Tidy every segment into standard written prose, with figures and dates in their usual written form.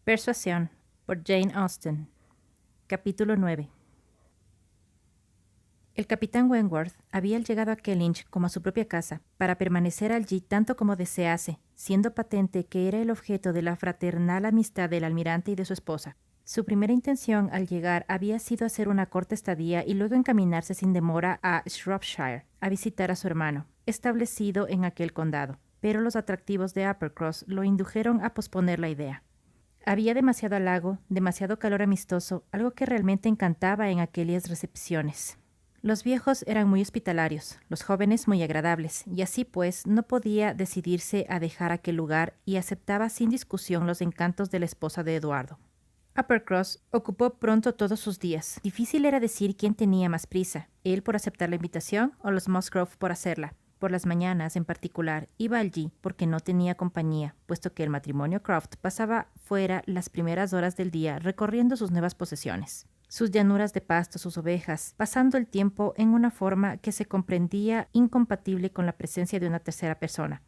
Persuasión, por Jane Austen. Capítulo 9. El capitán Wentworth había llegado a Kellynch como a su propia casa, para permanecer allí tanto como desease, siendo patente que era el objeto de la fraternal amistad del almirante y de su esposa. Su primera intención al llegar había sido hacer una corta estadía y luego encaminarse sin demora a Shropshire, a visitar a su hermano, establecido en aquel condado. Pero los atractivos de Uppercross lo indujeron a posponer la idea. Había demasiado halago, demasiado calor amistoso, algo que realmente encantaba en aquellas recepciones. Los viejos eran muy hospitalarios, los jóvenes muy agradables, y así pues no podía decidirse a dejar aquel lugar y aceptaba sin discusión los encantos de la esposa de Eduardo. Uppercross ocupó pronto todos sus días. Difícil era decir quién tenía más prisa, él por aceptar la invitación o los Musgrove por hacerla. Por las mañanas, en particular, iba allí porque no tenía compañía, puesto que el matrimonio Croft pasaba fuera las primeras horas del día recorriendo sus nuevas posesiones, sus llanuras de pasto, sus ovejas, pasando el tiempo en una forma que se comprendía incompatible con la presencia de una tercera persona.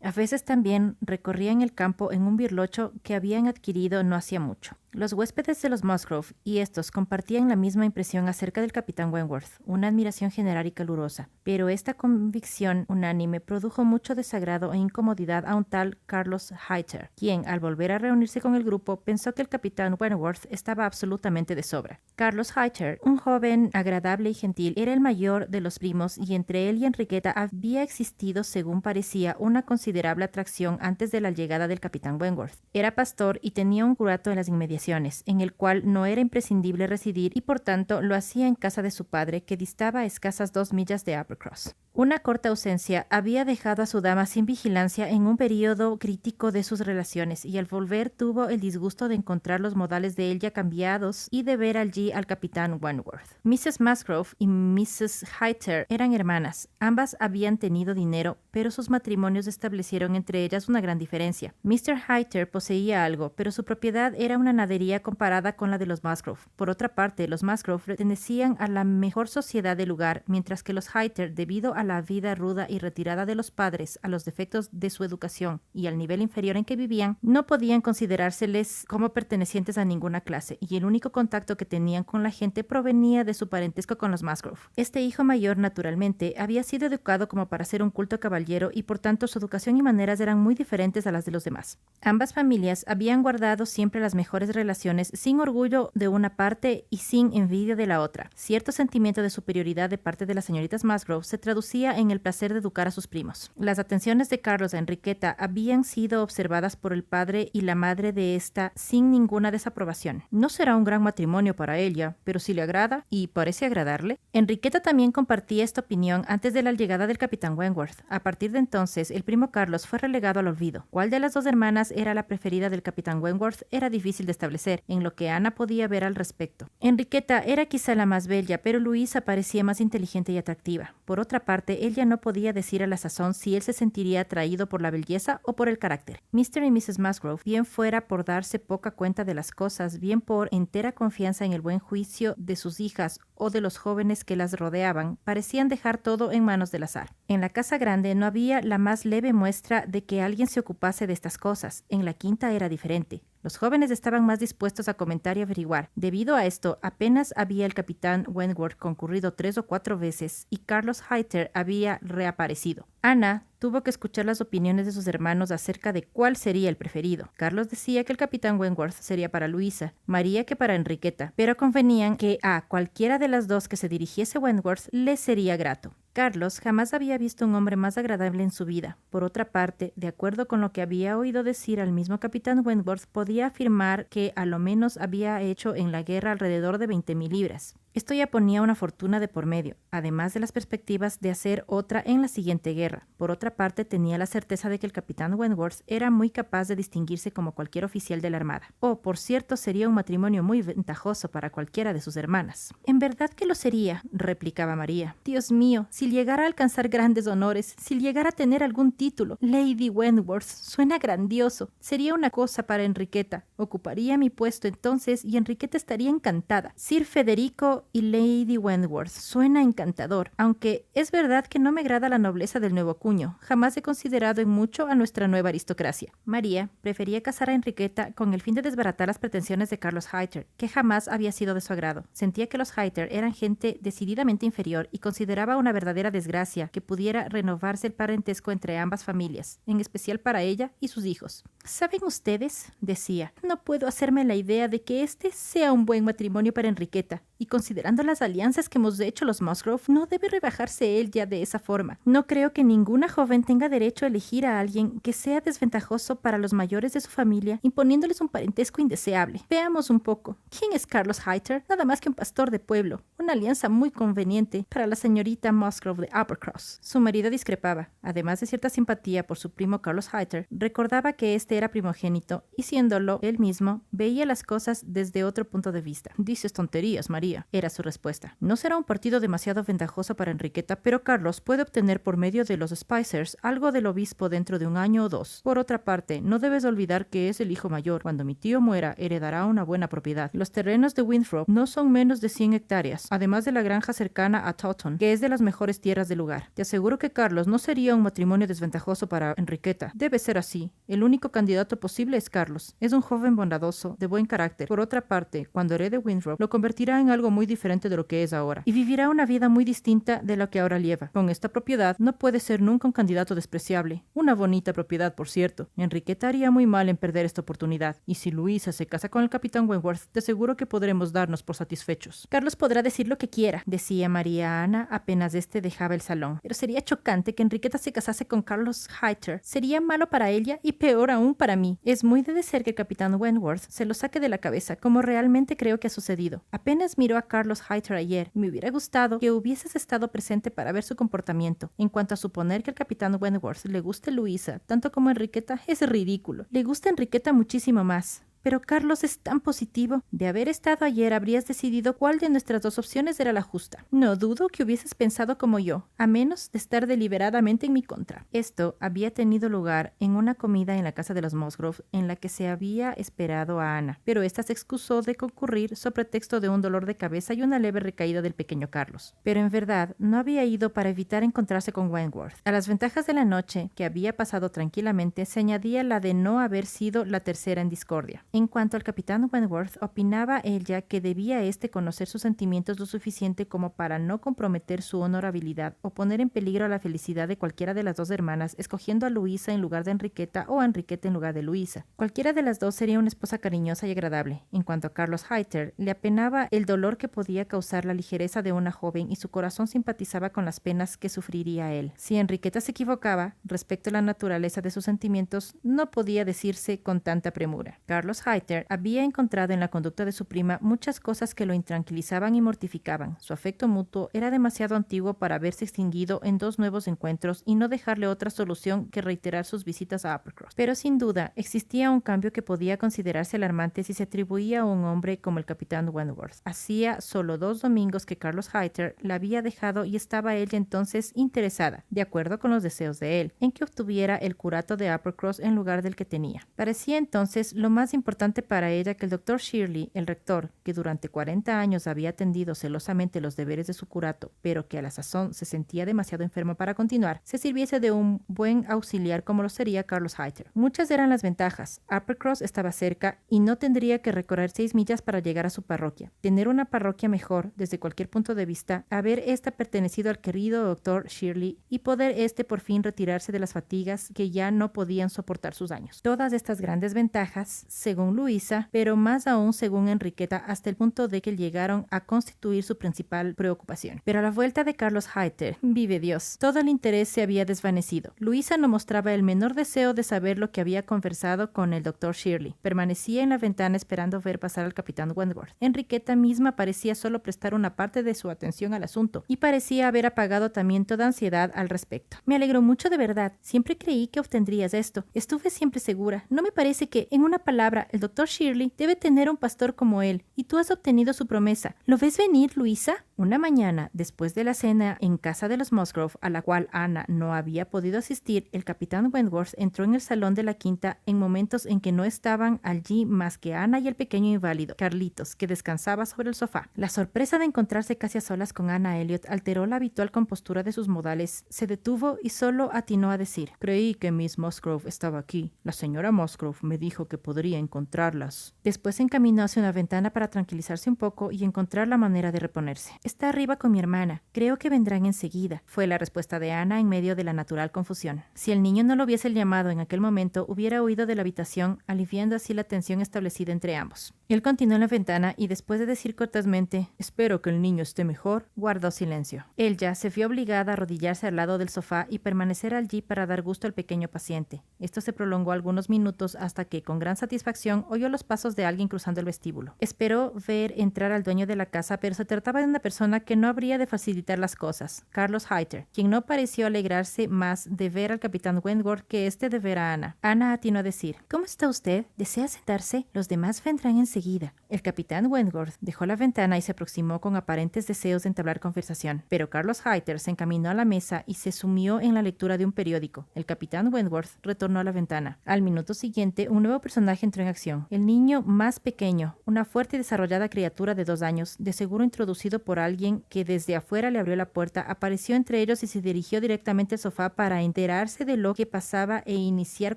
A veces también recorrían el campo en un birlocho que habían adquirido no hacía mucho. Los huéspedes de los Musgrove y estos compartían la misma impresión acerca del capitán Wentworth, una admiración general y calurosa, pero esta convicción unánime produjo mucho desagrado e incomodidad a un tal Carlos Hayter, quien, al volver a reunirse con el grupo, pensó que el capitán Wentworth estaba absolutamente de sobra. Carlos Hayter, un joven agradable y gentil, era el mayor de los primos y entre él y Enriqueta había existido, según parecía, una considerable atracción antes de la llegada del capitán Wentworth. Era pastor y tenía un curato en las inmediaciones, en el cual no era imprescindible residir y por tanto lo hacía en casa de su padre, que distaba a escasas 2 millas de Uppercross. Una corta ausencia había dejado a su dama sin vigilancia en un período crítico de sus relaciones, y al volver tuvo el disgusto de encontrar los modales de ella cambiados y de ver allí al capitán Wentworth. Mrs. Musgrove y Mrs. Hayter eran hermanas. Ambas habían tenido dinero, pero sus matrimonios establecieron entre ellas una gran diferencia. Mr. Hayter poseía algo, pero su propiedad era una nadería comparada con la de los Musgrove. Por otra parte, los Musgrove pertenecían a la mejor sociedad del lugar, mientras que los Hayter, debido a la vida ruda y retirada de los padres, a los defectos de su educación y al nivel inferior en que vivían, no podían considerárseles como pertenecientes a ninguna clase, y el único contacto que tenían con la gente provenía de su parentesco con los Musgrove. Este hijo mayor, naturalmente, había sido educado como para ser un culto caballero y por tanto su educación y maneras eran muy diferentes a las de los demás. Ambas familias habían guardado siempre las mejores relaciones, sin orgullo de una parte y sin envidia de la otra. Cierto sentimiento de superioridad de parte de las señoritas Musgrove se traducía en el placer de educar a sus primos. Las atenciones de Carlos a Enriqueta habían sido observadas por el padre y la madre de ésta sin ninguna desaprobación. No será un gran matrimonio para ella, pero si le agrada, y parece agradarle. Enriqueta también compartía esta opinión antes de la llegada del capitán Wentworth. A partir de entonces, el primo Carlos fue relegado al olvido. ¿Cuál de las dos hermanas era la preferida del capitán Wentworth? Era difícil de establecer, en lo que Ana podía ver al respecto. Enriqueta era quizá la más bella, pero Luisa parecía más inteligente y atractiva. Por otra parte, ella no podía decir a la sazón si él se sentiría atraído por la belleza o por el carácter. Mr. y Mrs. Musgrove, bien fuera por darse poca cuenta de las cosas, bien por entera confianza en el buen juicio de sus hijas o de los jóvenes que las rodeaban, parecían dejar todo en manos del azar. En la casa grande no había la más leve muestra de que alguien se ocupase de estas cosas. En la quinta era diferente. Los jóvenes estaban más dispuestos a comentar y averiguar. Debido a esto, apenas había el capitán Wentworth concurrido 3 o 4 veces y Carlos Hayter había reaparecido. Ana tuvo que escuchar las opiniones de sus hermanos acerca de cuál sería el preferido. Carlos decía que el capitán Wentworth sería para Luisa, María que para Enriqueta, pero convenían que a cualquiera de las dos que se dirigiese Wentworth le sería grato. Carlos jamás había visto un hombre más agradable en su vida. Por otra parte, de acuerdo con lo que había oído decir al mismo capitán Wentworth, podía afirmar que a lo menos había hecho en la guerra alrededor de 20,000 libras. Esto ya ponía una fortuna de por medio, además de las perspectivas de hacer otra en la siguiente guerra. Por otra parte, tenía la certeza de que el capitán Wentworth era muy capaz de distinguirse como cualquier oficial de la armada. Oh, por cierto, sería un matrimonio muy ventajoso para cualquiera de sus hermanas. En verdad que lo sería, replicaba María. Dios mío, si llegara a alcanzar grandes honores, si llegara a tener algún título, Lady Wentworth, suena grandioso. Sería una cosa para Enriqueta. Ocuparía mi puesto entonces y Enriqueta estaría encantada. Sir Federico Yo y Lady Wentworth. Suena encantador, aunque es verdad que no me agrada la nobleza del nuevo cuño. Jamás he considerado en mucho a nuestra nueva aristocracia. María prefería casar a Enriqueta con el fin de desbaratar las pretensiones de Carlos Hayter, que jamás había sido de su agrado. Sentía que los Hayter eran gente decididamente inferior y consideraba una verdadera desgracia que pudiera renovarse el parentesco entre ambas familias, en especial para ella y sus hijos. ¿Saben ustedes?, decía, no puedo hacerme la idea de que este sea un buen matrimonio para Enriqueta, y considerando las alianzas que hemos hecho los Musgrove, no debe rebajarse él ya de esa forma. No creo que ninguna joven tenga derecho a elegir a alguien que sea desventajoso para los mayores de su familia, imponiéndoles un parentesco indeseable. Veamos un poco. ¿Quién es Carlos Hayter? Nada más que un pastor de pueblo. Una alianza muy conveniente para la señorita Musgrove de Uppercross. Su marido discrepaba. Además de cierta simpatía por su primo Carlos Hayter, recordaba que este era primogénito y, siéndolo él mismo, veía las cosas desde otro punto de vista. Dices tonterías, María, era su respuesta. No será un partido demasiado ventajoso para Enriqueta, pero Carlos puede obtener por medio de los Spicers algo del obispo dentro de 1 año o 2. Por otra parte, no debes olvidar que es el hijo mayor. Cuando mi tío muera, heredará una buena propiedad. Los terrenos de Winthrop no son menos de 100 hectáreas, además de la granja cercana a Taunton, que es de las mejores tierras del lugar. Te aseguro que Carlos no sería un matrimonio desventajoso para Enriqueta. Debe ser así. El único candidato posible es Carlos. Es un joven bondadoso, de buen carácter. Por otra parte, cuando herede Winthrop, lo convertirá en algo muy diferente de lo que es ahora, y vivirá una vida muy distinta de lo que ahora lleva. Con esta propiedad, no puede ser nunca un candidato despreciable. Una bonita propiedad, por cierto. Enriqueta haría muy mal en perder esta oportunidad, y si Luisa se casa con el capitán Wentworth, te aseguro que podremos darnos por satisfechos. Carlos podrá decir lo que quiera, decía María Ana apenas este dejaba el salón, pero sería chocante que Enriqueta se casase con Carlos Hayter. Sería malo para ella y peor aún para mí. Es muy de ser que el capitán Wentworth se lo saque de la cabeza, como realmente creo que ha sucedido. Apenas miró a Carlos Hayter ayer. Me hubiera gustado que hubieses estado presente para ver su comportamiento. En cuanto a suponer que al capitán Wentworth le guste Luisa tanto como Enriqueta, es ridículo. Le gusta Enriqueta muchísimo más. Pero Carlos es tan positivo. De haber estado ayer habrías decidido cuál de nuestras dos opciones era la justa. No dudo que hubieses pensado como yo, a menos de estar deliberadamente en mi contra. Esto había tenido lugar en una comida en la casa de los Musgrove en la que se había esperado a Ana, pero ésta se excusó de concurrir sobre pretexto de un dolor de cabeza y una leve recaída del pequeño Carlos. Pero en verdad no había ido para evitar encontrarse con Wentworth. A las ventajas de la noche, que había pasado tranquilamente, se añadía la de no haber sido la tercera en discordia. En cuanto al capitán Wentworth, opinaba ella que debía conocer sus sentimientos lo suficiente como para no comprometer su honorabilidad o poner en peligro la felicidad de cualquiera de las dos hermanas, escogiendo a Luisa en lugar de Enriqueta o a Enriqueta en lugar de Luisa. Cualquiera de las dos sería una esposa cariñosa y agradable. En cuanto a Carlos Hayter, le apenaba el dolor que podía causar la ligereza de una joven y su corazón simpatizaba con las penas que sufriría él. Si Enriqueta se equivocaba respecto a la naturaleza de sus sentimientos, no podía decirse con tanta premura. Carlos Hayter había encontrado en la conducta de su prima muchas cosas que lo intranquilizaban y mortificaban. Su afecto mutuo era demasiado antiguo para haberse extinguido en 2 nuevos encuentros y no dejarle otra solución que reiterar sus visitas a Uppercross. Pero sin duda existía un cambio que podía considerarse alarmante si se atribuía a un hombre como el capitán Wentworth. Hacía solo 2 domingos que Carlos Hayter la había dejado y estaba ella entonces interesada, de acuerdo con los deseos de él, en que obtuviera el curato de Uppercross en lugar del que tenía. Parecía entonces lo más importante para ella que el Dr. Shirley, el rector, que durante 40 años había atendido celosamente los deberes de su curato, pero que a la sazón se sentía demasiado enfermo para continuar, se sirviese de un buen auxiliar como lo sería Carlos Hayter. Muchas eran las ventajas. Uppercross estaba cerca y no tendría que recorrer 6 millas para llegar a su parroquia. Tener una parroquia mejor, desde cualquier punto de vista, haber pertenecido al querido Dr. Shirley y poder por fin retirarse de las fatigas que ya no podían soportar sus daños. Todas estas grandes ventajas, según Luisa, pero más aún según Enriqueta, hasta el punto de que llegaron a constituir su principal preocupación. Pero a la vuelta de Carlos Hayter, vive Dios, todo el interés se había desvanecido. Luisa no mostraba el menor deseo de saber lo que había conversado con el Dr. Shirley. Permanecía en la ventana esperando ver pasar al capitán Wentworth. Enriqueta misma parecía solo prestar una parte de su atención al asunto y parecía haber apagado también toda ansiedad al respecto. Me alegro mucho de verdad. Siempre creí que obtendrías esto. Estuve siempre segura. No me parece que, en una palabra, el Dr. Shirley debe tener un pastor como él, y tú has obtenido su promesa. ¿Lo ves venir, Luisa? Una mañana, después de la cena en casa de los Musgrove, a la cual Ana no había podido asistir, el capitán Wentworth entró en el salón de la quinta en momentos en que no estaban allí más que Ana y el pequeño inválido, Carlitos, que descansaba sobre el sofá. La sorpresa de encontrarse casi a solas con Ana Elliot alteró la habitual compostura de sus modales. Se detuvo y solo atinó a decir: «Creí que Miss Musgrove estaba aquí. La señora Musgrove me dijo que podría encontrarlas». Después se encaminó hacia una ventana para tranquilizarse un poco y encontrar la manera de reponerse. «Está arriba con mi hermana. Creo que vendrán enseguida», fue la respuesta de Ana en medio de la natural confusión. Si el niño no lo hubiese llamado en aquel momento, hubiera huido de la habitación, aliviando así la tensión establecida entre ambos. Él continuó en la ventana y después de decir cortésmente: «Espero que el niño esté mejor», guardó silencio. Ella se vio obligada a arrodillarse al lado del sofá y permanecer allí para dar gusto al pequeño paciente. Esto se prolongó algunos minutos hasta que, con gran satisfacción, oyó los pasos de alguien cruzando el vestíbulo. Esperó ver entrar al dueño de la casa, pero se trataba de una persona que no habría de facilitar las cosas, Carlos Hayter, quien no pareció alegrarse más de ver al capitán Wentworth que este de ver a Ana. Ana atinó a decir: «¿Cómo está usted? ¿Desea sentarse? Los demás vendrán enseguida». El capitán Wentworth dejó la ventana y se aproximó con aparentes deseos de entablar conversación, pero Carlos Hayter se encaminó a la mesa y se sumió en la lectura de un periódico. El capitán Wentworth retornó a la ventana. Al minuto siguiente, un nuevo personaje entró en acción. El niño más pequeño, una fuerte y desarrollada criatura de 2 años, de seguro introducido por alguien que desde afuera le abrió la puerta, apareció entre ellos y se dirigió directamente al sofá para enterarse de lo que pasaba e iniciar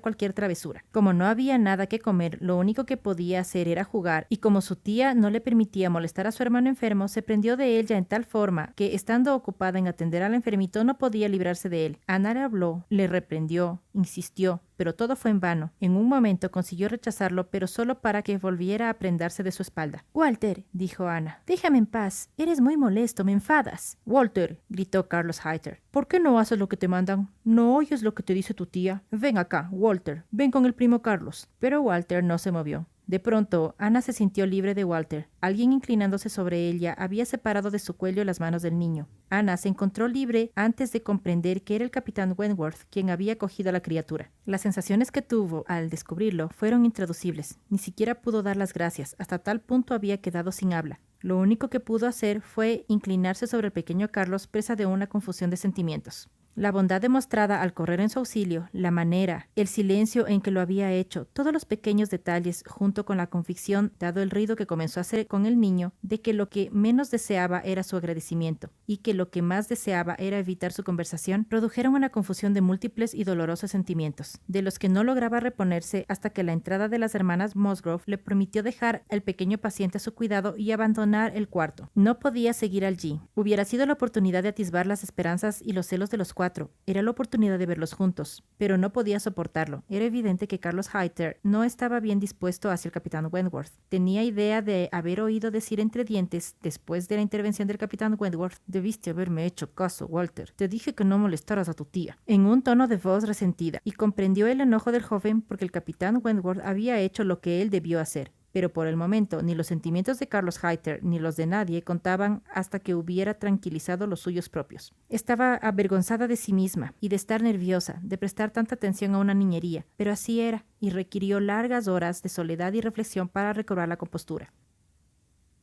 cualquier travesura. Como no había nada que comer, lo único que podía hacer era jugar, y como su tía no le permitía molestar a su hermano enfermo, se prendió de ella en tal forma que, estando ocupada en atender al enfermito, no podía librarse de él. Ana le habló, le reprendió, insistió, pero todo fue en vano. En un momento consiguió rechazarlo, pero solo para que volviera a prendarse de su espalda. «Walter», dijo Ana, «déjame en paz. Eres muy molesto, me enfadas». «Walter», gritó Carlos Hayter, «¿por qué no haces lo que te mandan? ¿No oyes lo que te dice tu tía? Ven acá, Walter, ven con el primo Carlos». Pero Walter no se movió. De pronto, Ana se sintió libre de Walter. Alguien inclinándose sobre ella había separado de su cuello las manos del niño. Ana se encontró libre antes de comprender que era el capitán Wentworth quien había cogido a la criatura. Las sensaciones que tuvo al descubrirlo fueron intraducibles. Ni siquiera pudo dar las gracias. Hasta tal punto había quedado sin habla. Lo único que pudo hacer fue inclinarse sobre el pequeño Carlos, presa de una confusión de sentimientos. La bondad demostrada al correr en su auxilio, la manera, el silencio en que lo había hecho, todos los pequeños detalles, junto con la convicción, dado el ruido que comenzó a hacer con el niño, de que lo que menos deseaba era su agradecimiento y que lo que más deseaba era evitar su conversación, produjeron una confusión de múltiples y dolorosos sentimientos, de los que no lograba reponerse hasta que la entrada de las hermanas Musgrove le permitió dejar al pequeño paciente a su cuidado y abandonar el cuarto. No podía seguir allí. Hubiera sido la oportunidad de atisbar las esperanzas y los celos de los 4. Era la oportunidad de verlos juntos, pero no podía soportarlo. Era evidente que Carlos Hayter no estaba bien dispuesto hacia el capitán Wentworth. Tenía idea de haber oído decir entre dientes, después de la intervención del capitán Wentworth: «Debiste haberme hecho caso, Walter. Te dije que no molestaras a tu tía», en un tono de voz resentida, y comprendió el enojo del joven porque el capitán Wentworth había hecho lo que él debió hacer. Pero por el momento ni los sentimientos de Carlos Hayter ni los de nadie contaban hasta que hubiera tranquilizado los suyos propios. Estaba avergonzada de sí misma y de estar nerviosa, de prestar tanta atención a una niñería, pero así era, y requirió largas horas de soledad y reflexión para recobrar la compostura.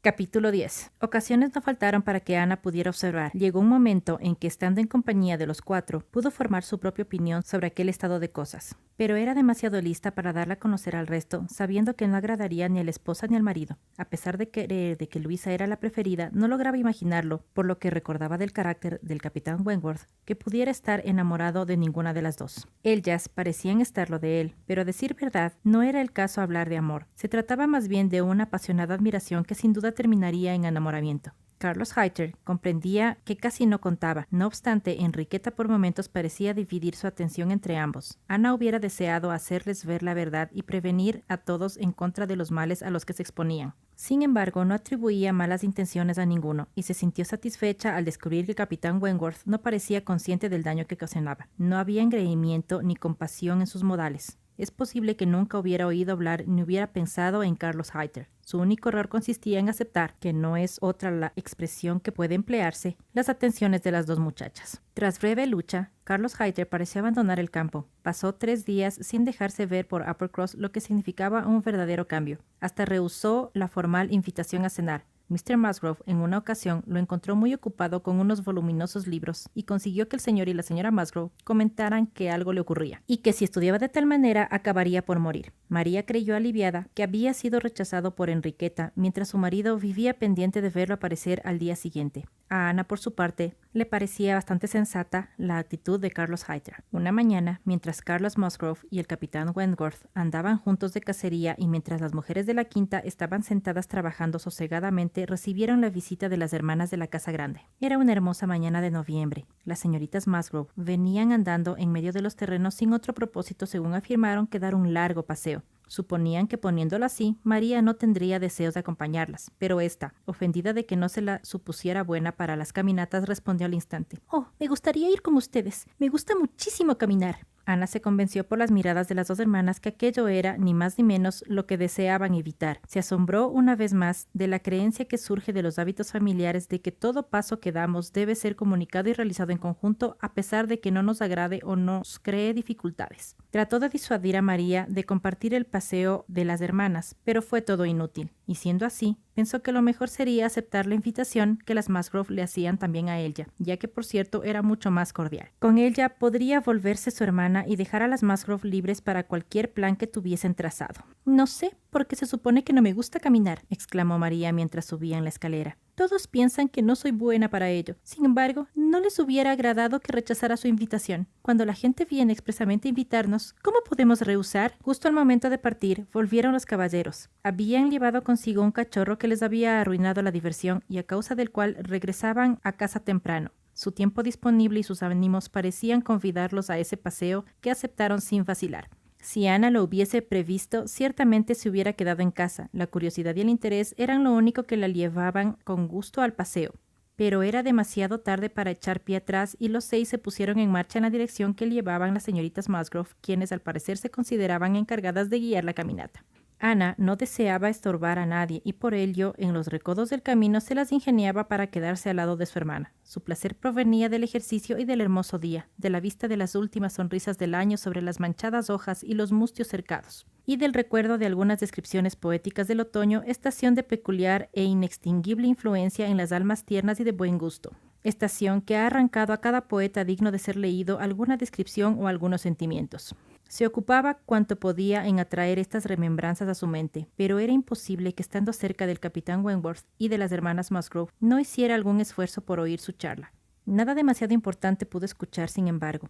Capítulo 10. Ocasiones no faltaron para que Ana pudiera observar. Llegó un momento en que, estando en compañía de los 4, pudo formar su propia opinión sobre aquel estado de cosas. Pero era demasiado lista para darla a conocer al resto, sabiendo que no agradaría ni a la esposa ni al marido. A pesar de querer de que Luisa era la preferida, no lograba imaginarlo, por lo que recordaba del carácter del capitán Wentworth, que pudiera estar enamorado de ninguna de las dos. Ellas parecían estarlo de él, pero a decir verdad, no era el caso hablar de amor. Se trataba más bien de una apasionada admiración que sin duda terminaría en enamoramiento. Carlos Hayter comprendía que casi no contaba. No obstante, Enriqueta por momentos parecía dividir su atención entre ambos. Ana hubiera deseado hacerles ver la verdad y prevenir a todos en contra de los males a los que se exponían. Sin embargo, no atribuía malas intenciones a ninguno y se sintió satisfecha al descubrir que el capitán Wentworth no parecía consciente del daño que ocasionaba. No había engreimiento ni compasión en sus modales. Es posible que nunca hubiera oído hablar ni hubiera pensado en Carlos Hayter. Su único error consistía en aceptar, que no es otra la expresión que puede emplearse, las atenciones de las dos muchachas. Tras breve lucha, Carlos Hayter pareció abandonar el campo. Pasó 3 días sin dejarse ver por Uppercross, lo que significaba un verdadero cambio. Hasta rehusó la formal invitación a cenar. Mr. Musgrove en una ocasión lo encontró muy ocupado con unos voluminosos libros y consiguió que el señor y la señora Musgrove comentaran que algo le ocurría y que si estudiaba de tal manera acabaría por morir. María creyó aliviada que había sido rechazado por Enriqueta mientras su marido vivía pendiente de verlo aparecer al día siguiente. A Ana, por su parte, le parecía bastante sensata la actitud de Carlos Hayter. Una mañana, mientras Carlos Musgrove y el capitán Wentworth andaban juntos de cacería y mientras las mujeres de la quinta estaban sentadas trabajando sosegadamente, recibieron la visita de las hermanas de la casa grande. Era una hermosa mañana de noviembre. Las señoritas Musgrove venían andando en medio de los terrenos sin otro propósito, según afirmaron, que dar un largo paseo. Suponían que poniéndolo así, María no tendría deseos de acompañarlas, pero ésta, ofendida de que no se la supusiera buena para las caminatas, respondió al instante: «Oh, me gustaría ir con ustedes. Me gusta muchísimo caminar». Ana se convenció por las miradas de las dos hermanas que aquello era, ni más ni menos, lo que deseaban evitar. Se asombró una vez más de la creencia que surge de los hábitos familiares de que todo paso que damos debe ser comunicado y realizado en conjunto a pesar de que no nos agrade o nos cree dificultades. Trató de disuadir a María de compartir el paseo de las hermanas, pero fue todo inútil, y siendo así, pensó que lo mejor sería aceptar la invitación que las Musgrove le hacían también a ella, ya que por cierto era mucho más cordial. Con ella podría volverse su hermana y dejar a las Musgrove libres para cualquier plan que tuviesen trazado. «No sé, porque se supone que no me gusta caminar», exclamó María mientras subían la escalera. «Todos piensan que no soy buena para ello. Sin embargo, no les hubiera agradado que rechazara su invitación. Cuando la gente viene expresamente a invitarnos, ¿cómo podemos rehusar?» Justo al momento de partir, volvieron los caballeros. Habían llevado consigo un cachorro que les había arruinado la diversión y a causa del cual regresaban a casa temprano. Su tiempo disponible y sus ánimos parecían convidarlos a ese paseo que aceptaron sin vacilar. Si Ana lo hubiese previsto, ciertamente se hubiera quedado en casa. La curiosidad y el interés eran lo único que la llevaban con gusto al paseo. Pero era demasiado tarde para echar pie atrás y los 6 se pusieron en marcha en la dirección que llevaban las señoritas Musgrove, quienes al parecer se consideraban encargadas de guiar la caminata. Ana no deseaba estorbar a nadie y por ello en los recodos del camino se las ingeniaba para quedarse al lado de su hermana. Su placer provenía del ejercicio y del hermoso día, de la vista de las últimas sonrisas del año sobre las manchadas hojas y los mustios cercados, y del recuerdo de algunas descripciones poéticas del otoño, estación de peculiar e inextinguible influencia en las almas tiernas y de buen gusto. Estación que ha arrancado a cada poeta digno de ser leído alguna descripción o algunos sentimientos. Se ocupaba cuanto podía en atraer estas remembranzas a su mente, pero era imposible que estando cerca del capitán Wentworth y de las hermanas Musgrove no hiciera algún esfuerzo por oír su charla. Nada demasiado importante pudo escuchar, sin embargo.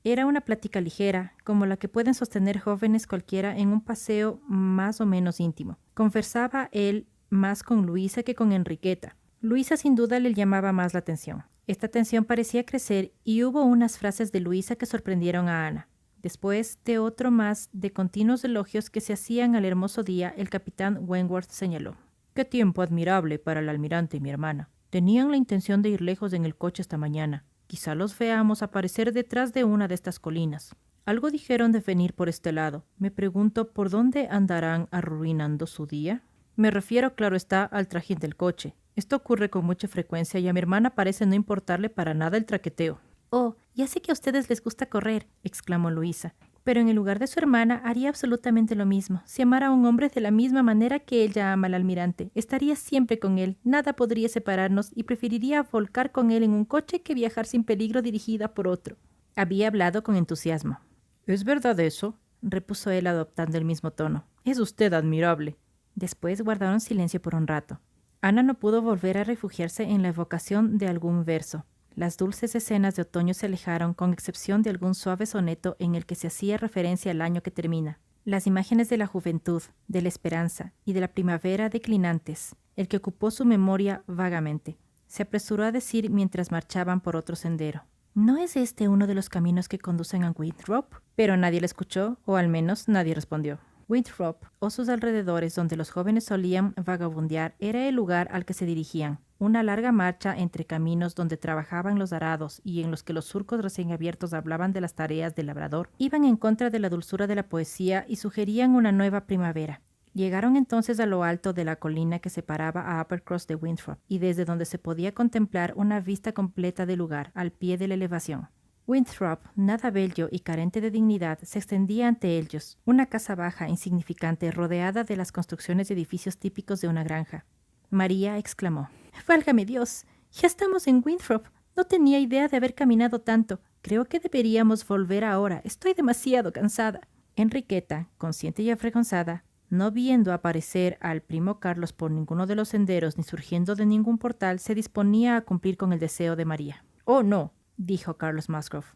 Era una plática ligera, como la que pueden sostener jóvenes cualquiera en un paseo más o menos íntimo. Conversaba él más con Luisa que con Enriqueta. Luisa sin duda le llamaba más la atención. Esta atención parecía crecer y hubo unas frases de Luisa que sorprendieron a Ana. Después de otro más de continuos elogios que se hacían al hermoso día, el capitán Wentworth señaló: «Qué tiempo admirable para el almirante y mi hermana. Tenían la intención de ir lejos en el coche esta mañana. Quizá los veamos aparecer detrás de una de estas colinas. Algo dijeron de venir por este lado. Me pregunto por dónde andarán arruinando su día. Me refiero, claro está, al trajín del coche. Esto ocurre con mucha frecuencia y a mi hermana parece no importarle para nada el traqueteo». «Oh, ya sé que a ustedes les gusta correr», exclamó Luisa, «pero en el lugar de su hermana haría absolutamente lo mismo. Si amara a un hombre de la misma manera que ella ama al almirante, estaría siempre con él, nada podría separarnos y preferiría volcar con él en un coche que viajar sin peligro dirigida por otro». Había hablado con entusiasmo. «¿Es verdad eso?», repuso él adoptando el mismo tono. «Es usted admirable». Después guardaron silencio por un rato. Ana no pudo volver a refugiarse en la evocación de algún verso. Las dulces escenas de otoño se alejaron, con excepción de algún suave soneto en el que se hacía referencia al año que termina. Las imágenes de la juventud, de la esperanza y de la primavera declinantes, el que ocupó su memoria vagamente. Se apresuró a decir mientras marchaban por otro sendero: «¿No es este uno de los caminos que conducen a Winthrop?». Pero nadie le escuchó, o al menos nadie respondió. Winthrop, o sus alrededores donde los jóvenes solían vagabundear, era el lugar al que se dirigían. Una larga marcha entre caminos donde trabajaban los arados y en los que los surcos recién abiertos hablaban de las tareas del labrador, iban en contra de la dulzura de la poesía y sugerían una nueva primavera. Llegaron entonces a lo alto de la colina que separaba a Uppercross de Winthrop, y desde donde se podía contemplar una vista completa del lugar, al pie de la elevación. Winthrop, nada bello y carente de dignidad, se extendía ante ellos, una casa baja, insignificante, rodeada de las construcciones y edificios típicos de una granja. María exclamó. «¡Válgame Dios! Ya estamos en Winthrop. No tenía idea de haber caminado tanto. Creo que deberíamos volver ahora. Estoy demasiado cansada». Enriqueta, consciente y avergonzada, no viendo aparecer al primo Carlos por ninguno de los senderos ni surgiendo de ningún portal, se disponía a cumplir con el deseo de María. «Oh, no», dijo Carlos Musgrove.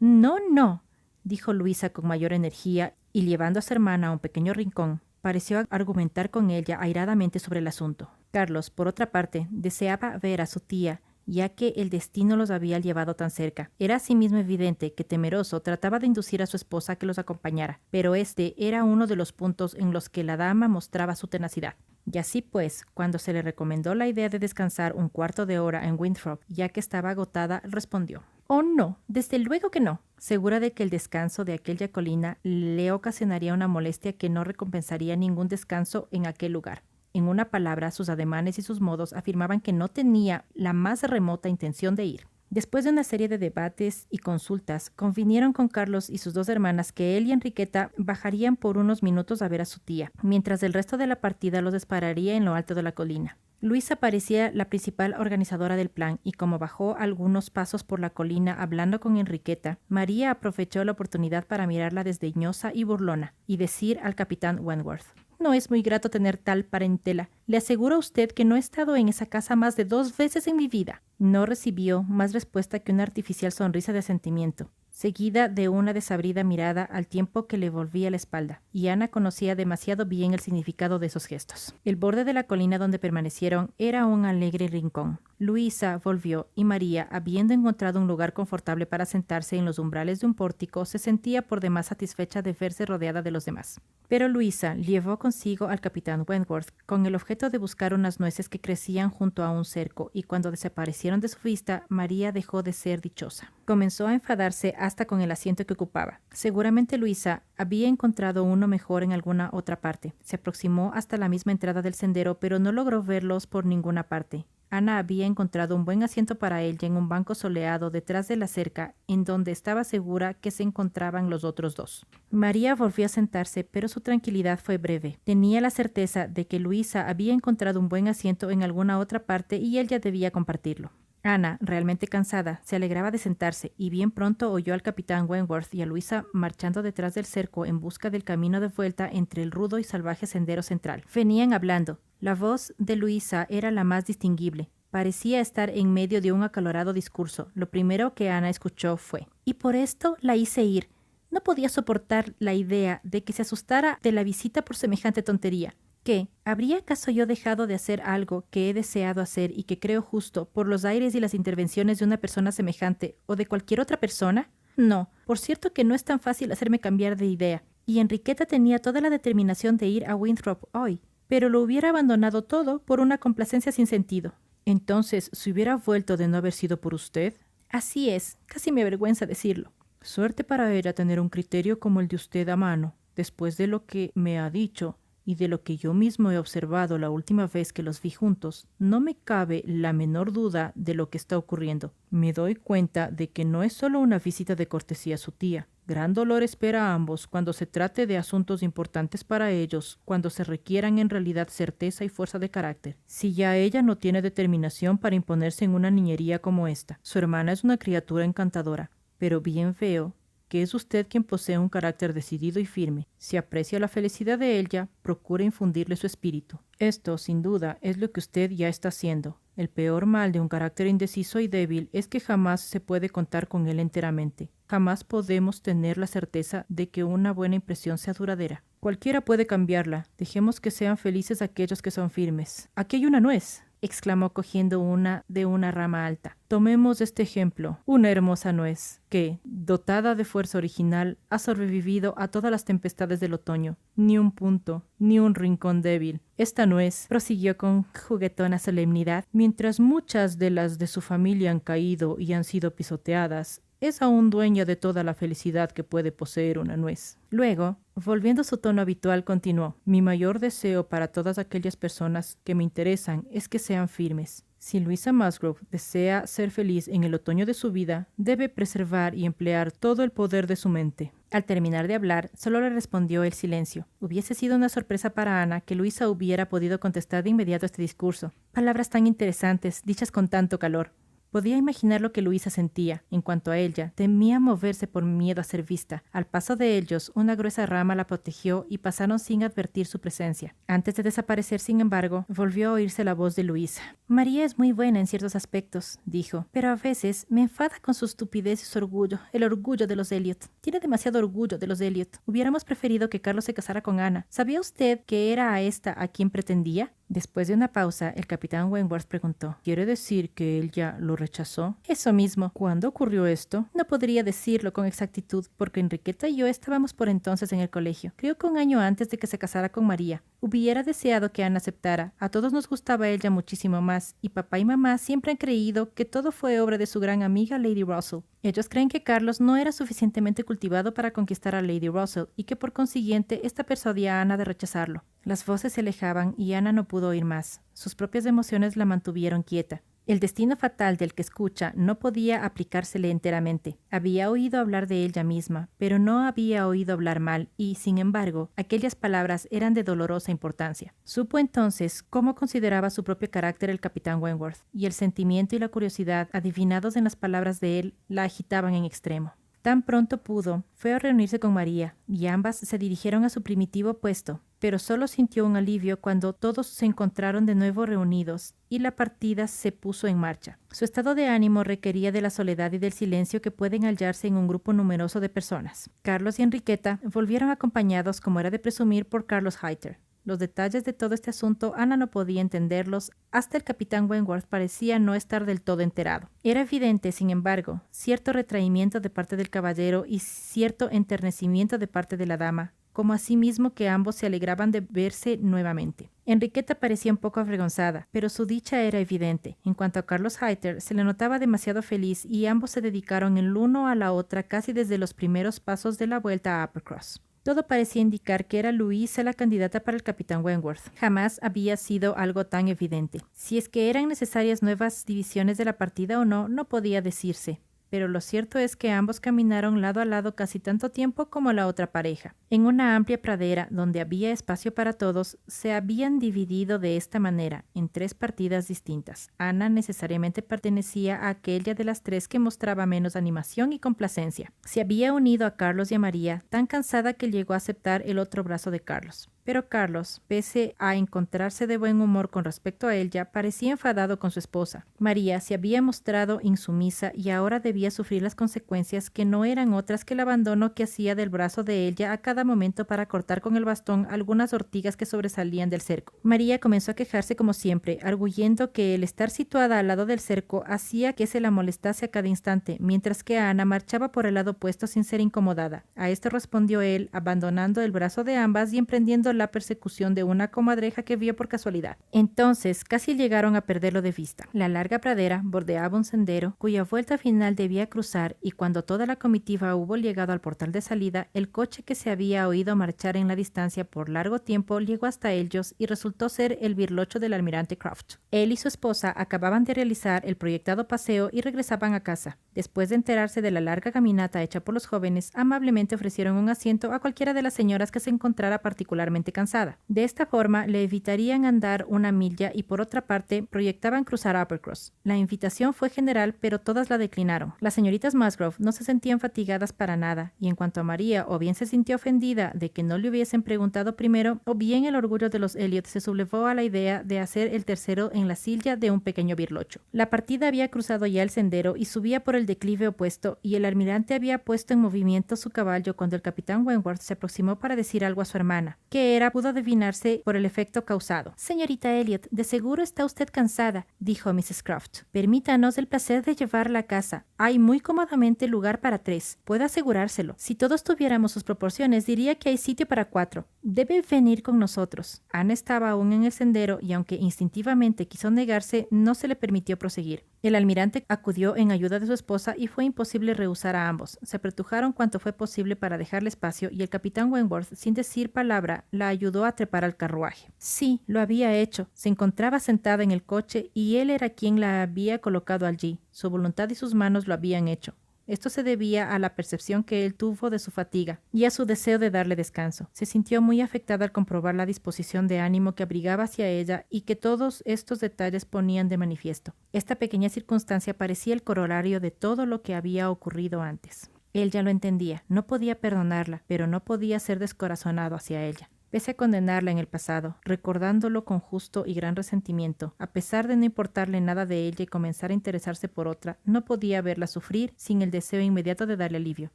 «No, no», dijo Luisa con mayor energía y llevando a su hermana a un pequeño rincón, pareció argumentar con ella airadamente sobre el asunto. Carlos, por otra parte, deseaba ver a su tía, ya que el destino los había llevado tan cerca. Era asimismo evidente que, temeroso, trataba de inducir a su esposa a que los acompañara, pero este era uno de los puntos en los que la dama mostraba su tenacidad. Y así pues, cuando se le recomendó la idea de descansar un cuarto de hora en Winthrop, ya que estaba agotada, respondió: «Oh, no, desde luego que no», segura de que el descanso de aquella colina le ocasionaría una molestia que no recompensaría ningún descanso en aquel lugar. En una palabra, sus ademanes y sus modos afirmaban que no tenía la más remota intención de ir. Después de una serie de debates y consultas, convinieron con Carlos y sus dos hermanas que él y Enriqueta bajarían por unos minutos a ver a su tía, mientras el resto de la partida los esperaría en lo alto de la colina. Luisa parecía la principal organizadora del plan, y como bajó algunos pasos por la colina hablando con Enriqueta, María aprovechó la oportunidad para mirarla desdeñosa y burlona, y decir al capitán Wentworth: «No es muy grato tener tal parentela. Le aseguro a usted que no he estado en esa casa más de 2 veces en mi vida». No recibió más respuesta que una artificial sonrisa de asentimiento, seguida de una desabrida mirada al tiempo que le volvía la espalda, y Ana conocía demasiado bien el significado de esos gestos. El borde de la colina donde permanecieron era un alegre rincón. Luisa volvió y María, habiendo encontrado un lugar confortable para sentarse en los umbrales de un pórtico, se sentía por demás satisfecha de verse rodeada de los demás. Pero Luisa llevó consigo al capitán Wentworth con el objeto de buscar unas nueces que crecían junto a un cerco, y cuando desaparecieron de su vista, María dejó de ser dichosa. Comenzó a enfadarse hasta con el asiento que ocupaba. Seguramente Luisa había encontrado uno mejor en alguna otra parte. Se aproximó hasta la misma entrada del sendero, pero no logró verlos por ninguna parte. Ana había encontrado un buen asiento para ella en un banco soleado detrás de la cerca, en donde estaba segura que se encontraban los otros dos. María volvió a sentarse, pero su tranquilidad fue breve. Tenía la certeza de que Luisa había encontrado un buen asiento en alguna otra parte y ella debía compartirlo. Ana, realmente cansada, se alegraba de sentarse, y bien pronto oyó al capitán Wentworth y a Luisa marchando detrás del cerco en busca del camino de vuelta entre el rudo y salvaje sendero central. Venían hablando. La voz de Luisa era la más distinguible. Parecía estar en medio de un acalorado discurso. Lo primero que Ana escuchó fue: «Y por esto la hice ir. No podía soportar la idea de que se asustara de la visita por semejante tontería. ¿Qué? ¿Habría acaso yo dejado de hacer algo que he deseado hacer y que creo justo por los aires y las intervenciones de una persona semejante o de cualquier otra persona? No, por cierto que no es tan fácil hacerme cambiar de idea, y Enriqueta tenía toda la determinación de ir a Winthrop hoy, pero lo hubiera abandonado todo por una complacencia sin sentido». «Entonces, ¿se hubiera vuelto de no haber sido por usted?» «Así es, casi me avergüenza decirlo». «Suerte para ella tener un criterio como el de usted a mano, después de lo que me ha dicho y de lo que yo mismo he observado la última vez que los vi juntos. No me cabe la menor duda de lo que está ocurriendo. Me doy cuenta de que no es solo una visita de cortesía a su tía. Gran dolor espera a ambos cuando se trate de asuntos importantes para ellos, cuando se requieran en realidad certeza y fuerza de carácter. Si ya ella no tiene determinación para imponerse en una niñería como esta. Su hermana es una criatura encantadora, pero bien veo que es usted quien posee un carácter decidido y firme. Si aprecia la felicidad de ella, procura infundirle su espíritu. Esto, sin duda, es lo que usted ya está haciendo. El peor mal de un carácter indeciso y débil es que jamás se puede contar con él enteramente. Jamás podemos tener la certeza de que una buena impresión sea duradera. Cualquiera puede cambiarla. Dejemos que sean felices aquellos que son firmes. Aquí hay una nuez», exclamó cogiendo una de una rama alta. «Tomemos este ejemplo. Una hermosa nuez que, dotada de fuerza original, ha sobrevivido a todas las tempestades del otoño. Ni un punto, ni un rincón débil. Esta nuez», prosiguió con juguetona solemnidad, «mientras muchas de las de su familia han caído y han sido pisoteadas, es aún dueña de toda la felicidad que puede poseer una nuez». Luego, volviendo a su tono habitual, continuó: «Mi mayor deseo para todas aquellas personas que me interesan es que sean firmes. Si Luisa Musgrove desea ser feliz en el otoño de su vida, debe preservar y emplear todo el poder de su mente». Al terminar de hablar, solo le respondió el silencio. Hubiese sido una sorpresa para Ana que Luisa hubiera podido contestar de inmediato este discurso. Palabras tan interesantes, dichas con tanto calor. Podía imaginar lo que Luisa sentía. En cuanto a ella, temía moverse por miedo a ser vista. Al paso de ellos, una gruesa rama la protegió y pasaron sin advertir su presencia. Antes de desaparecer, sin embargo, volvió a oírse la voz de Luisa. María es muy buena en ciertos aspectos, dijo, pero a veces me enfada con su estupidez y su orgullo, el orgullo de los Elliot. Tiene demasiado orgullo de los Elliot. Hubiéramos preferido que Carlos se casara con Ana. ¿Sabía usted que era a esta a quien pretendía? Después de una pausa, el capitán Wentworth preguntó, ¿quiere decir que él ya lo rechazó? Eso mismo. ¿Cuándo ocurrió esto? No podría decirlo con exactitud, porque Enriqueta y yo estábamos por entonces en el colegio. Creo que un año antes de que se casara con María. Hubiera deseado que Ana aceptara. A todos nos gustaba ella muchísimo más, y papá y mamá siempre han creído que todo fue obra de su gran amiga Lady Russell. Ellos creen que Carlos no era suficientemente cultivado para conquistar a Lady Russell y que por consiguiente ésta persuadía a Ana de rechazarlo. Las voces se alejaban y Ana no pudo oír más. Sus propias emociones la mantuvieron quieta. El destino fatal del que escucha no podía aplicársele enteramente. Había oído hablar de ella misma, pero no había oído hablar mal y, sin embargo, aquellas palabras eran de dolorosa importancia. Supo entonces cómo consideraba su propio carácter el capitán Wentworth, y el sentimiento y la curiosidad, adivinados en las palabras de él, la agitaban en extremo. Tan pronto pudo, fue a reunirse con María, y ambas se dirigieron a su primitivo puesto, pero solo sintió un alivio cuando todos se encontraron de nuevo reunidos y la partida se puso en marcha. Su estado de ánimo requería de la soledad y del silencio que pueden hallarse en un grupo numeroso de personas. Carlos y Enriqueta volvieron acompañados, como era de presumir, por Carlos Hayter. Los detalles de todo este asunto Ana no podía entenderlos, hasta el capitán Wentworth parecía no estar del todo enterado. Era evidente, sin embargo, cierto retraimiento de parte del caballero y cierto enternecimiento de parte de la dama, como asimismo que ambos se alegraban de verse nuevamente. Enriqueta parecía un poco avergonzada, pero su dicha era evidente. En cuanto a Carlos Hayter, se le notaba demasiado feliz y ambos se dedicaron el uno a la otra casi desde los primeros pasos de la vuelta a Uppercross. Todo parecía indicar que era Luisa la candidata para el capitán Wentworth. Jamás había sido algo tan evidente. Si es que eran necesarias nuevas divisiones de la partida o no, no podía decirse. Pero lo cierto es que ambos caminaron lado a lado casi tanto tiempo como la otra pareja. En una amplia pradera, donde había espacio para todos, se habían dividido de esta manera, en 3 partidas distintas. Ana necesariamente pertenecía a aquella de las 3 que mostraba menos animación y complacencia. Se había unido a Carlos y a María, tan cansada que llegó a aceptar el otro brazo de Carlos. Pero Carlos, pese a encontrarse de buen humor con respecto a ella, parecía enfadado con su esposa. María se había mostrado insumisa y ahora debía sufrir las consecuencias que no eran otras que el abandono que hacía del brazo de ella a cada momento para cortar con el bastón algunas ortigas que sobresalían del cerco. María comenzó a quejarse como siempre, arguyendo que el estar situada al lado del cerco hacía que se la molestase a cada instante, mientras que Ana marchaba por el lado opuesto sin ser incomodada. A esto respondió él, abandonando el brazo de ambas y emprendiendo la persecución de una comadreja que vio por casualidad. Entonces casi llegaron a perderlo de vista. La larga pradera bordeaba un sendero cuya vuelta final debía cruzar, y cuando toda la comitiva hubo llegado al portal de salida, el coche que se había oído marchar en la distancia por largo tiempo llegó hasta ellos y resultó ser el birlocho del almirante Croft. Él y su esposa acababan de realizar el proyectado paseo y regresaban a casa. Después de enterarse de la larga caminata hecha por los jóvenes, amablemente ofrecieron un asiento a cualquiera de las señoras que se encontrara particularmente cansada. De esta forma, le evitarían andar una milla y por otra parte, proyectaban cruzar Uppercross. La invitación fue general, pero todas la declinaron. Las señoritas Musgrove no se sentían fatigadas para nada, y en cuanto a María, o bien se sintió ofendida de que no le hubiesen preguntado primero, o bien el orgullo de los Elliot se sublevó a la idea de hacer el tercero en la silla de un pequeño birlocho. La partida había cruzado ya el sendero y subía por el declive opuesto, y el almirante había puesto en movimiento su caballo cuando el capitán Wentworth se aproximó para decir algo a su hermana, que pudo adivinarse por el efecto causado. Señorita Elliot, de seguro está usted cansada, dijo Mrs. Croft. Permítanos el placer de llevarla a casa. Hay muy cómodamente lugar para 3. Puedo asegurárselo. Si todos tuviéramos sus proporciones, diría que hay sitio para 4. Debe venir con nosotros. Ana estaba aún en el sendero y aunque instintivamente quiso negarse, no se le permitió proseguir. El almirante acudió en ayuda de su esposa y fue imposible rehusar a ambos. Se apretujaron cuanto fue posible para dejarle espacio y el capitán Wentworth, sin decir palabra, la ayudó a trepar al carruaje. Sí, lo había hecho. Se encontraba sentada en el coche y él era quien la había colocado allí. Su voluntad y sus manos lo habían hecho. Esto se debía a la percepción que él tuvo de su fatiga y a su deseo de darle descanso. Se sintió muy afectada al comprobar la disposición de ánimo que abrigaba hacia ella y que todos estos detalles ponían de manifiesto. Esta pequeña circunstancia parecía el corolario de todo lo que había ocurrido antes. Él ya lo entendía, no podía perdonarla, pero no podía ser descorazonado hacia ella. Pese a condenarla en el pasado, recordándolo con justo y gran resentimiento, a pesar de no importarle nada de ella y comenzar a interesarse por otra, no podía verla sufrir sin el deseo inmediato de darle alivio.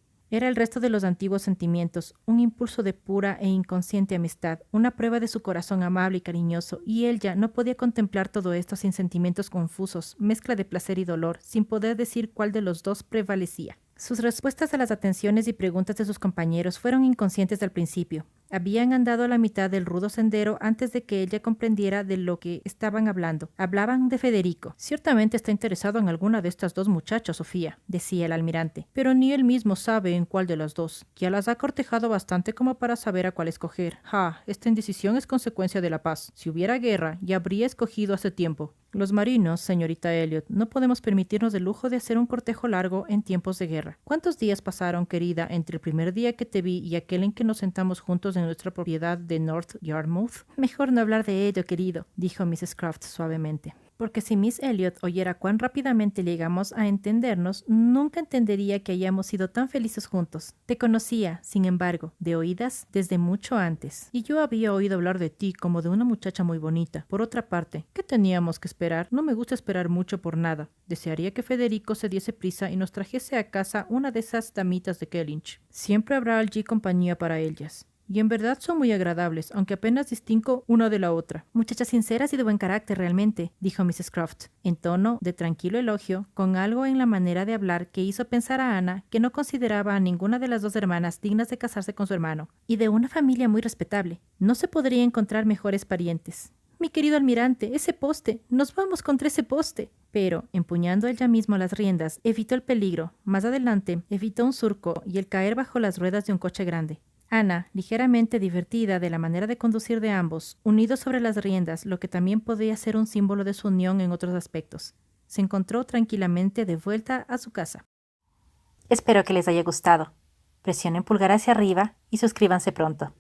Era el resto de los antiguos sentimientos, un impulso de pura e inconsciente amistad, una prueba de su corazón amable y cariñoso, y él ya no podía contemplar todo esto sin sentimientos confusos, mezcla de placer y dolor, sin poder decir cuál de los dos prevalecía. Sus respuestas a las atenciones y preguntas de sus compañeros fueron inconscientes al principio. Habían andado a la mitad del rudo sendero antes de que ella comprendiera de lo que estaban hablando. Hablaban de Federico. Ciertamente está interesado en alguna de estas dos muchachas, Sofía, decía el almirante, pero ni él mismo sabe en cuál de las dos. Ya las ha cortejado bastante como para saber a cuál escoger. Esta indecisión es consecuencia de la paz. Si hubiera guerra, ya habría escogido hace tiempo. Los marinos, señorita Elliot, no podemos permitirnos el lujo de hacer un cortejo largo en tiempos de guerra. ¿Cuántos días pasaron, querida, entre el primer día que te vi y aquel en que nos sentamos juntos en nuestra propiedad de North Yarmouth? Mejor no hablar de ello, querido, dijo Mrs. Croft suavemente. Porque si Miss Elliot oyera cuán rápidamente llegamos a entendernos, nunca entendería que hayamos sido tan felices juntos. Te conocía, sin embargo, de oídas desde mucho antes, y yo había oído hablar de ti como de una muchacha muy bonita. Por otra parte, ¿qué teníamos que esperar? No me gusta esperar mucho por nada. Desearía que Federico se diese prisa y nos trajese a casa una de esas damitas de Kellynch. Siempre habrá allí compañía para ellas. Y en verdad son muy agradables, aunque apenas distingo una de la otra. Muchachas sinceras y de buen carácter realmente, dijo Mrs. Croft, en tono de tranquilo elogio, con algo en la manera de hablar que hizo pensar a Ana que no consideraba a ninguna de las dos hermanas dignas de casarse con su hermano, y de una familia muy respetable. No se podría encontrar mejores parientes. Mi querido almirante, ese poste, nos vamos contra ese poste. Pero, empuñando ella mismo las riendas, evitó el peligro. Más adelante, evitó un surco y el caer bajo las ruedas de un coche grande. Ana, ligeramente divertida de la manera de conducir de ambos, unidos sobre las riendas, lo que también podía ser un símbolo de su unión en otros aspectos, se encontró tranquilamente de vuelta a su casa. Espero que les haya gustado. Presionen pulgar hacia arriba y suscríbanse pronto.